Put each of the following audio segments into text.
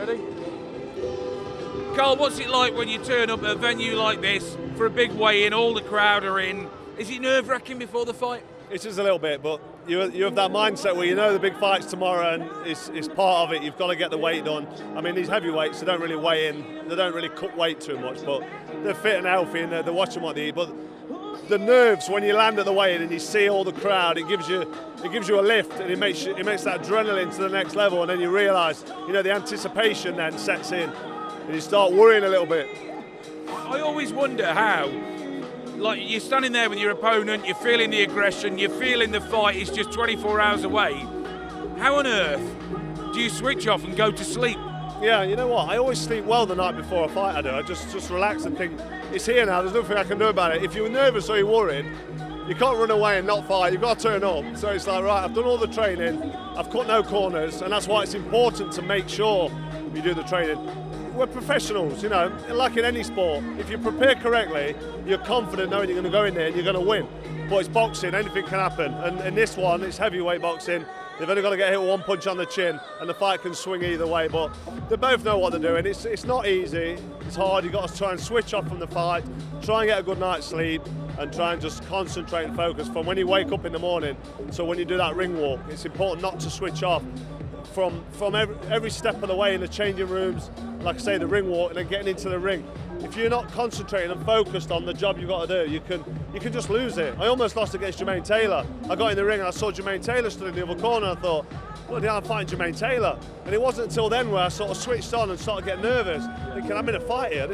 Ready? Carl, what's it like when you turn up at a venue like this for a big weigh-in, all the crowd are in? Is it nerve-wracking before the fight? It's just a little bit, but you have that mindset where you know the big fight's tomorrow and it's part of it. You've got to get the weight done. I mean, these heavyweights, they don't really weigh in, they don't really cut weight too much, but they're fit and healthy and they're watching what they eat. But the nerves when you land at the weigh-in and you see all the crowd, it gives you a lift, and it makes that adrenaline to the next level, and then you realise, the anticipation then sets in, and you start worrying a little bit. I always wonder how, like, you're standing there with your opponent, you're feeling the aggression, you're feeling the fight is just 24 hours away. How on earth do you switch off and go to sleep? Yeah, you know what? I always sleep well the night before a fight. I do. I just relax and think it's here now. There's nothing I can do about it. If you're nervous or you're worried, you can't run away and not fight. You've got to turn up. So it's like, right, I've done all the training. I've cut no corners, and that's why it's important to make sure you do the training. We're professionals, like in any sport. If you prepare correctly, you're confident knowing you're going to go in there and you're going to win. But it's boxing, anything can happen. And in this one, it's heavyweight boxing. They've only got to get hit with one punch on the chin, and the fight can swing either way. But they both know what they're doing. It's not easy. It's hard. You've got to try and switch off from the fight, try and get a good night's sleep, and try and just concentrate and focus from when you wake up in the morning. So when you do that ring walk, it's important not to switch off from every step of the way in the changing rooms, like I say, the ring walk, and then getting into the ring. If you're not concentrating and focused on the job you've got to do, you can just lose it. I almost lost against Jermaine Taylor. I got in the ring and I saw Jermaine Taylor stood in the other corner, and I thought, bloody hell, I'm fighting Jermaine Taylor. And it wasn't until then where I sort of switched on and started getting nervous, thinking, I'm in a fight here.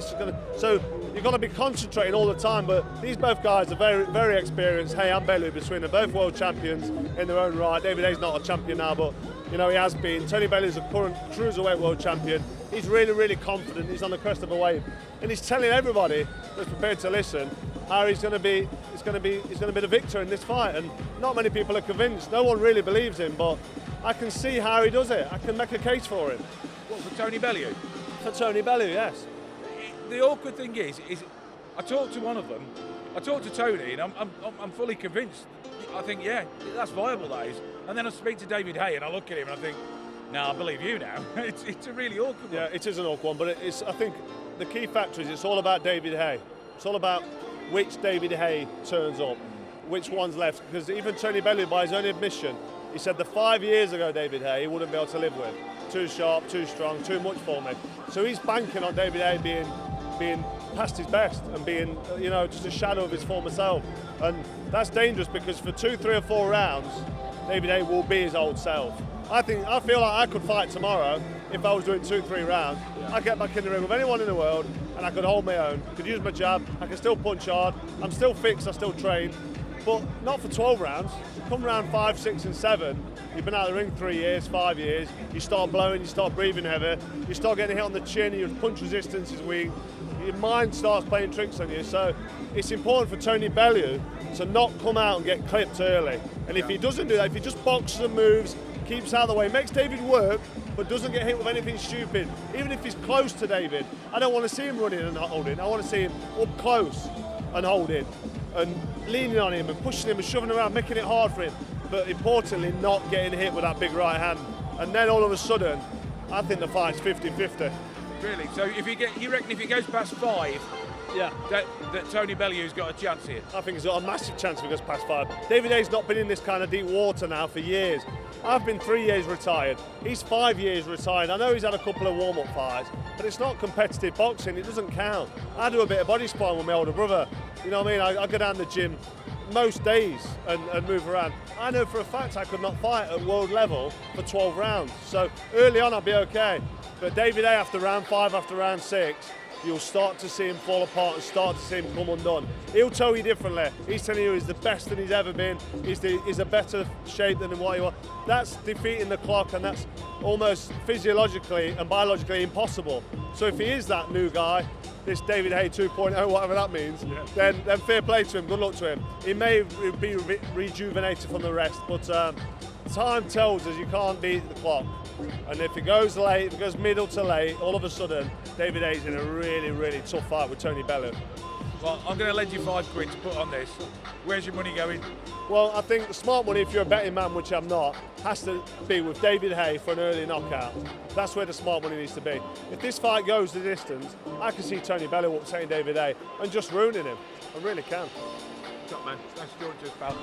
So you've got to be concentrating all the time. But these both guys are very, very experienced. Haye and Bellew between them, both world champions in their own right. David Haye's not a champion now, but he has been. Tony Bellew's a current cruiserweight world champion. He's really, really confident. He's on the crest of a wave, and he's telling everybody that's prepared to listen how he's going to be the victor in this fight. And not many people are convinced. No one really believes him, but I can see how he does it. I can make a case for him. What, for Tony Bellew? For Tony Bellew, yes. The awkward thing is I talked to one of them. I talked to Tony, and I'm fully convinced. I think, yeah, that's viable, that is. And then I speak to David Haye, and I look at him, and I think, no, I believe you now. It's a really awkward one. Yeah, it is an awkward one, but I think the key factor is it's all about David Haye. It's all about which David Haye turns up, which one's left. Because even Tony Bellew, by his own admission, he said the 5 years ago David Haye he wouldn't be able to live with. Too sharp, too strong, too much for me. So he's banking on David Haye being past his best and being, just a shadow of his former self. And that's dangerous because for 2, 3 or 4 rounds, David Haye will be his old self. I feel like I could fight tomorrow if I was doing 2, 3 rounds. Yeah. I'd get back in the ring with anyone in the world and I could hold my own, could use my jab, I can still punch hard, I'm still fixed, I still train, but not for 12 rounds. Come round 5, 6 and 7, you've been out of the ring 3 years, 5 years, you start blowing, you start breathing heavy, you start getting hit on the chin, your punch resistance is weak, your mind starts playing tricks on you. So it's important for Tony Bellew to not come out and get clipped early. And if he doesn't do that, if he just boxes and moves, keeps out of the way, makes David work, but doesn't get hit with anything stupid. Even if he's close to David, I don't want to see him running and not holding. I want to see him up close and holding and leaning on him and pushing him and shoving him around, making it hard for him. But importantly, not getting hit with that big right hand. And then all of a sudden, I think the fight's 50-50. Really? So you reckon if he goes past 5, yeah, that Tony Bellew's got a chance here? I think he's got a massive chance if he goes past 5. David Haye's not been in this kind of deep water now for years. I've been 3 years retired. He's 5 years retired. I know he's had a couple of warm-up fights, but it's not competitive boxing. It doesn't count. I do a bit of body sparring with my older brother. You know what I mean? I go down the gym most days and move around. I know for a fact I could not fight at world level for 12 rounds. So early on I'd be okay. But David Haye after round 5, after round 6, you'll start to see him fall apart and start to see him come undone. He'll tell you differently. He's telling you he's the best that he's ever been. He's a better shape than what he was. That's defeating the clock, and that's almost physiologically and biologically impossible. So if he is that new guy, this David Haye 2.0, whatever that means, then fair play to him, good luck to him. He may be rejuvenated from the rest, but time tells us you can't beat the clock. And if it goes late, if it goes middle to late, all of a sudden, David Haye's in a really, really tough fight with Tony Bellew. Well, I'm going to lend you £5 to put on this. Where's your money going? Well, I think the smart money, if you're a betting man, which I'm not, has to be with David Haye for an early knockout. That's where the smart money needs to be. If this fight goes the distance, I can see Tony Bellew upsetting David Haye and just ruining him. I really can. Top man. Nice to talk to us, pal.